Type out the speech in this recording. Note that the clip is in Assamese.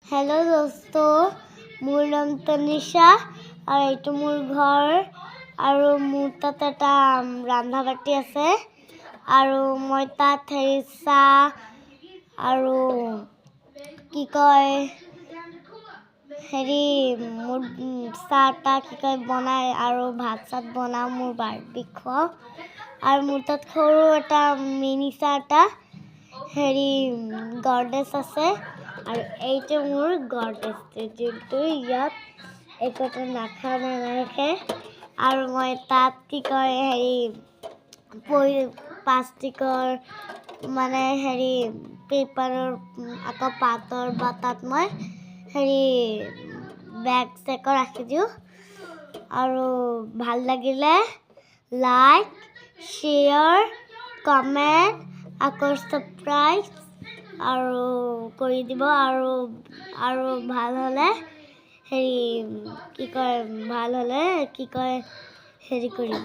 हेलो दोस्तों मोर नाम तनिषा और এইটো मोर घर और मोर तात এটা रांधा बाटी আছে और মই तात আৰু কি কয় হেৰি মোৰ চাটা কি কয় বনাই আৰু ভাত সাত বনাও মোৰ বাৰবি খাও আৰ মোৰ तात সৰু এটা মিনি চাটা হেৰি গৰ্ডেছ আছে আর এইটা মোর গর্ডেস যেটো ইয়াত একটা নাখা নাখে আর মই তাত কি কয় হেৰি প্লাষ্টিকৰ মানে হেৰি পেপাৰৰ আকৌ পাতৰ বাতাত মই হেৰি ব্যাগ চেক ৰাখি দিও আৰু ভাল লাগিলে লাইক শেয়াৰ কমেন্ট আকৌ সাবস্ক্ৰাইব আৰু কৰি দিব আৰু ভাল হলে হেৰি কি কয় ভাল হলে কি কয় হেৰি কৰিম